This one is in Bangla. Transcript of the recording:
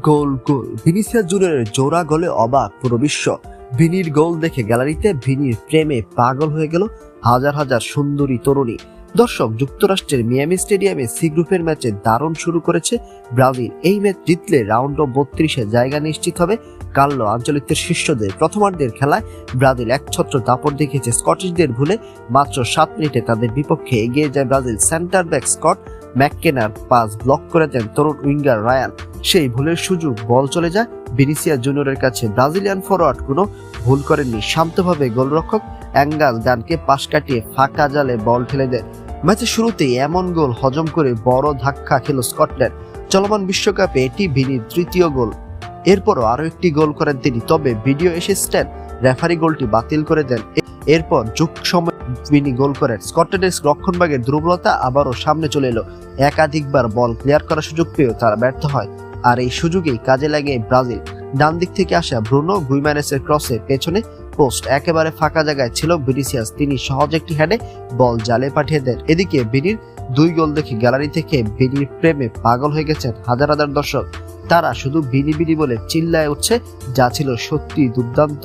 গোল গোল ভিনিসিয়াস জুনিয়রের জোড়া গোলে অবাক পুরো বিশ্ব। ভিনির গোল দেখে গ্যালারিতে ভিনির প্রেমে পাগল হয়ে গেল হাজার হাজার সুন্দরী তরুণী। দর্শক, যুক্তরাষ্ট্রের মিয়ামি স্টেডিয়ামে সি গ্রুপের ম্যাচে দারুণ শুরু করেছে ব্রাজিল। এই ম্যাচ জিতলে রাউন্ড অফ 32-এ জায়গা নিশ্চিত হবে কার্লো আঞ্চলিকের শিষ্যদের। প্রথমার্ধের খেলায় ব্রাজিল একছত্র দাপট দেখিয়েছে স্কটিশদের ভুলে। মাত্র 7 মিনিটে তাদের বিপক্ষে এগিয়ে যায় ব্রাজিল। সেন্টার ব্যাক স্কট ম্যাককেনার পাস ব্লক করে দেন তরুণ উইঙ্গার রায়ান। সেই ভুলের সুযোগ বল চলে যায় ভিনিসিয়াস জুনিয়রের কাছে। ব্রাজিলিয়ান ফরওয়ার্ড কোনো ভুল করেননি, শান্তভাবে গোলরক্ষক অ্যাঙ্গাল ডানকে পাশ কাটিয়ে ফাঁকা জালে বল ঠেলে দেন। ম্যাচের শুরুতেই এমন গোল হজম করে বড় ধাক্কা খেল স্কটল্যান্ড। চলমান বিশ্বকাপে এটি ভিনির তৃতীয় গোল। এরপরও আরো একটি গোল করেন তিনি, তবে ভিডিও অ্যাসিস্ট্যান্ট রেফারি গোলটি বাতিল করে দেন। এরপর যোগ সময় ভিনি গোল করেন। স্কটল্যান্ডের রক্ষণভাগের দুর্বলতা আবারও সামনে চলে এলো। একাধিকবার বল ক্লিয়ার করার সুযোগ পেয়েও তারা ব্যর্থ হয়, আর এই সুযোগেই কাজে লাগে ব্রাজিল। ডান দিক থেকে আসা ব্রুনো গুইমারেসের ক্রসে পেছনে পোস্ট একেবারে ফাঁকা জায়গায় ছিল ভিনিসিয়াস, তিনি সহজ একটি হেডে বল জালে পাঠিয়ে দেন। এদিকে ভিনির 2 গোল দেখে গ্যালারি থেকে ভিনির প্রেমে পাগল হয়ে গেছেন হাজার হাজার দর্শক। তারা শুধু ভিনি ভিনি বলে চিল্লায় উঠছে, যা ছিল সত্যি দুর্দান্ত।